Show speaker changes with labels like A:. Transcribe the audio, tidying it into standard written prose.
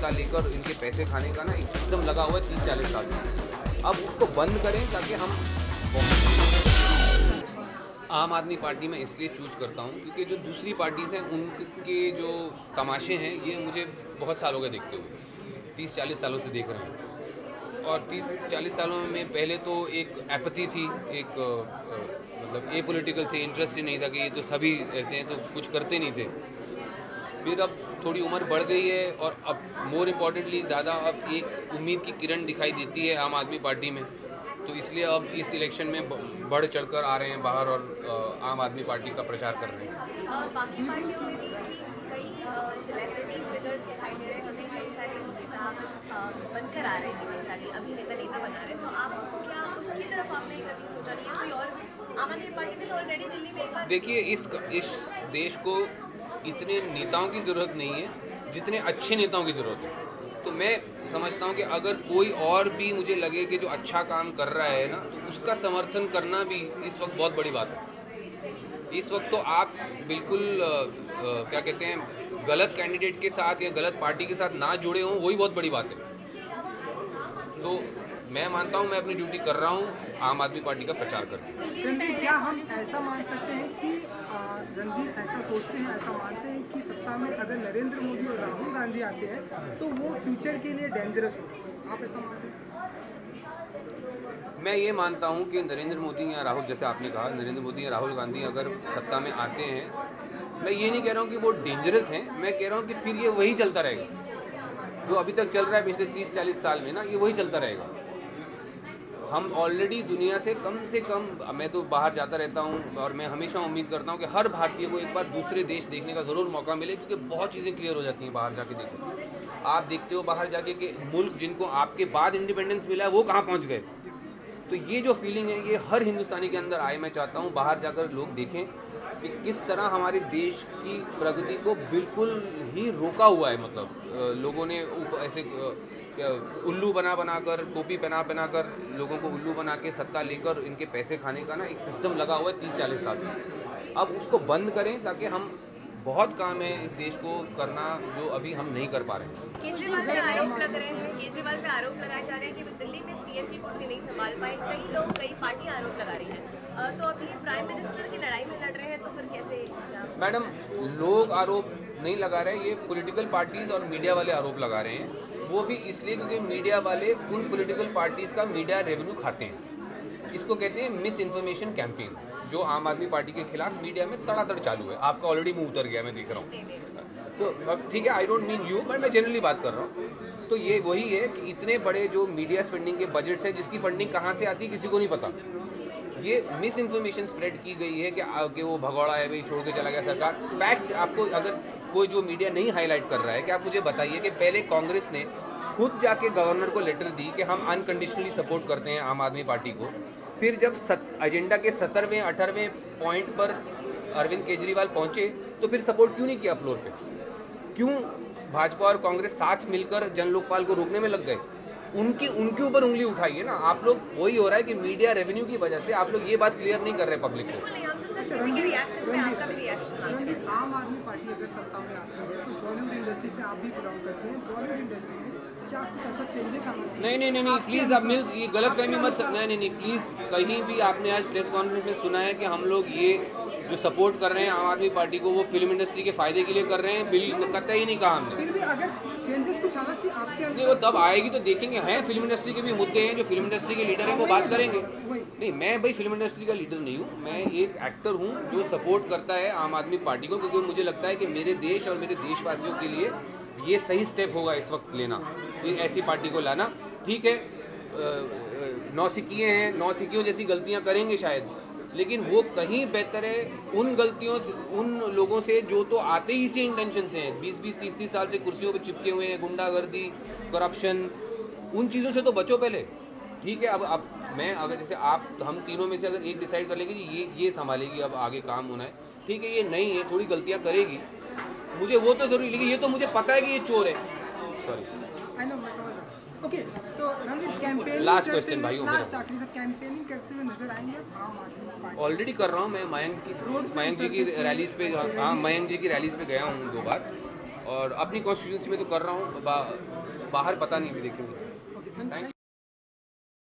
A: सत्ता लेकर इनके पैसे खाने का ना एक सिस्टम लगा हुआ है 30-40 साल से। अब उसको बंद करें ताकि हम आम आदमी पार्टी में इसलिए चूज़ करता हूँ क्योंकि जो दूसरी पार्टीज़ हैं उनके जो तमाशे हैं ये मुझे बहुत साल हो गए देखते हुए, 30-40 सालों से देख रहे हैं। और 30-40 सालों में पहले तो एक एपथी थी, एक मतलब ए पॉलिटिकल थे, इंटरेस्ट ही नहीं था कि ये तो सभी ऐसे हैं तो कुछ करते नहीं थे। फिर अब थोड़ी उम्र बढ़ गई है और अब मोर इम्पॉर्टेंटली ज़्यादा अब एक उम्मीद की किरण दिखाई देती है आम आदमी पार्टी में, तो इसलिए अब इस इलेक्शन में बढ़ चढ़कर आ रहे हैं बाहर और आम आदमी पार्टी का प्रचार कर रहे हैं।
B: बाकी पार्टियों में भी कई सेलिब्रिटी फिगर्स दिखाई दे रहे हैं, कभी कई सारे नेता बनकर आ रहे हैं, कई सारे अभी नेता बना रहे हैं, तो आप क्या उसकी तरफ आपने कभी सोचा नहीं? कोई और आम आदमी पार्टी में तो ऑलरेडी दिल्ली में एक बार
A: देखिए, इस देश को इतने नेताओं की ज़रूरत नहीं है जितने अच्छे नेताओं की ज़रूरत है। तो मैं समझता हूँ कि अगर कोई और भी मुझे लगे कि जो अच्छा काम कर रहा है ना, तो उसका समर्थन करना भी इस वक्त बहुत बड़ी बात है। इस वक्त तो आप बिल्कुल क्या कहते हैं, गलत कैंडिडेट के साथ या गलत पार्टी के साथ ना जुड़े हों, वही बहुत बड़ी बात है। तो मैं मानता हूँ मैं अपनी ड्यूटी कर रहा हूँ, आम आदमी पार्टी का प्रचार करके।
C: रणवीर, क्या हम ऐसा मान सकते हैं कि रणवीर ऐसा सोचते हैं, ऐसा मानते हैं कि सत्ता में अगर नरेंद्र मोदी और राहुल गांधी आते हैं तो वो फ्यूचर के लिए डेंजरस हो? आप ऐसा मानते हैं?
A: मैं ये मानता हूँ कि नरेंद्र मोदी या राहुल, जैसे आपने कहा, नरेंद्र मोदी या राहुल गांधी अगर सत्ता में आते हैं, मैं ये नहीं कह रहा हूँ कि वो डेंजरस हैं, मैं कह रहा हूँ कि फिर ये वही चलता रहेगा जो अभी तक चल रहा है पिछले 30-40 साल में ना, ये वही चलता रहेगा। हम ऑलरेडी दुनिया से कम, मैं तो बाहर जाता रहता हूँ और मैं हमेशा उम्मीद करता हूँ कि हर भारतीय को एक बार दूसरे देश देखने का ज़रूर मौका मिले, क्योंकि बहुत चीज़ें क्लियर हो जाती हैं बाहर जाके। देखो, आप देखते हो बाहर जाके कि मुल्क जिनको आपके बाद इंडिपेंडेंस मिला है वो कहाँ पहुँच गए। तो ये जो फीलिंग है ये हर हिंदुस्तानी के अंदर आए। मैं चाहता हूँ बाहर जाकर लोग देखें कि किस तरह हमारे देश की प्रगति को बिल्कुल ही रोका हुआ है। मतलब लोगों ने ऐसे उल्लू बना कर, टोपी पहना कर लोगों को उल्लू बना के सत्ता लेकर इनके पैसे खाने का ना एक सिस्टम लगा हुआ है 30-40 साल से। अब उसको बंद करें ताकि हम, बहुत काम है इस देश को करना जो अभी हम नहीं कर पा रहे हैं।
B: केजरीवाल पे आरोप लग रहे हैं, केजरीवाल पे आरोप लगाए जा रहे हैं कि वो दिल्ली में सीएम की कुर्सी नहीं संभाल पाए। कई लोग, कई पार्टियां आरोप लगा रही हैं, तो अभी ये प्राइम मिनिस्टर की लड़ाई में लड़ रहे हैं, तो फिर कैसे?
A: मैडम, लोग आरोप नहीं लगा रहे, ये पॉलिटिकल पार्टीज और मीडिया वाले आरोप लगा रहे हैं। वो भी इसलिए क्योंकि मीडिया वाले उन पॉलिटिकल पार्टीज का मीडिया रेवेन्यू खाते हैं। इसको कहते हैं मिस इन्फॉर्मेशन कैंपेन, जो आम आदमी पार्टी के खिलाफ मीडिया में तड़ातड़ चालू है। आपका ऑलरेडी मुंह उतर गया, मैं देख रहा हूँ। सो ठीक है, I don't mean you, but मैं जनरली बात कर रहा हूँ। तो ये वही है कि इतने बड़े जो मीडिया स्पेंडिंग के बजट्स हैं, जिसकी फंडिंग कहाँ से आती है किसी को नहीं पता। ये मिस इन्फॉर्मेशन स्प्रेड की गई है कि वो भगौड़ा है भाई, छोड़ के चला गया सरकार। फैक्ट आपको अगर कोई जो मीडिया नहीं हाईलाइट कर रहा है, कि आप मुझे बताइए कि पहले कांग्रेस ने खुद जाके गवर्नर को लेटर दी कि हम अनकंडीशनली सपोर्ट करते हैं आम आदमी पार्टी को। फिर जब एजेंडा के 17वें 18वें पॉइंट पर अरविंद केजरीवाल पहुंचे तो फिर सपोर्ट क्यों नहीं किया फ्लोर पे? क्यों भाजपा और कांग्रेस साथ मिलकर जन लोकपाल को रोकने में लग गए? उनके ऊपर उंगली उठाई है ना आप लोग। वही हो रहा है कि मीडिया रेवेन्यू की वजह से आप लोग ये बात क्लियर नहीं कर रहे पब्लिक को।
C: आम आदमी पार्टी अगर सत्ता में आती है तो बॉलीवुड इंडस्ट्री से आप भी बिलोंग करते हैं, बॉलीवुड इंडस्ट्री में क्या कुछ ऐसा चेंजेस आना चाहिए?
A: नहीं, प्लीज़ आप ये गलत फहमी मत। नहीं, प्लीज़, कहीं भी आपने आज प्रेस कॉन्फ्रेंस में सुना है कि हम लोग ये जो सपोर्ट कर रहे हैं आम आदमी पार्टी को वो फिल्म इंडस्ट्री के फायदे के लिए कर रहे हैं? बिल कतई नहीं कहा हमने।
C: फिर भी अगर चेंजेस कुछ आना चाहिए आपके
A: नहीं, वो तब आएगी तो देखेंगे। हैं फिल्म इंडस्ट्री के भी मुद्दे हैं, जो फिल्म इंडस्ट्री के लीडर हैं वो बात करेंगे। नहीं, मैं भाई फिल्म इंडस्ट्री का लीडर नहीं हूँ, मैं एक एक्टर हूँ जो सपोर्ट करता है आम आदमी पार्टी को, क्योंकि मुझे लगता है कि मेरे देश और मेरे देशवासियों के लिए ये सही स्टेप होगा इस वक्त लेना, ऐसी पार्टी को लाना। ठीक है, नौसिखिए हैं, नौसिखियों जैसी गलतियाँ करेंगे शायद, लेकिन वो कहीं बेहतर है उन गलतियों से, उन लोगों से जो तो आते ही इसी इंटेंशन से हैं, 20-20, 30-30 साल से कुर्सियों पे चिपके हुए हैं, गुंडागर्दी, करप्शन, उन चीज़ों से तो बचो पहले। ठीक है, अब मैं अगर जैसे आप, तो हम तीनों में से अगर एक डिसाइड कर लेंगे कि ये संभालेगी, अब आगे काम होना है, ठीक है, ये नहीं है, थोड़ी गलतियाँ करेगी, मुझे वो तो जरूरी, लेकिन ये तो मुझे पता है कि ये चोर है। सॉरी,
C: ओके, तो रणवीर कैंपेनिंग,
A: लास्ट क्वेश्चन भाई,
C: कैंपेनिंग करते हुए नजर आएंगे आम आदमी पार्टी?
A: ऑलरेडी कर रहा हूँ मैं। मयंक जी की रैलीज पे, हाँ, मयंक जी की रैलीज पे गया हूँ 2 बार, और अपनी कॉन्स्टिट्यूंसी में तो कर रहा हूँ, बाहर पता नहीं, अभी देखेंगे। Thank you.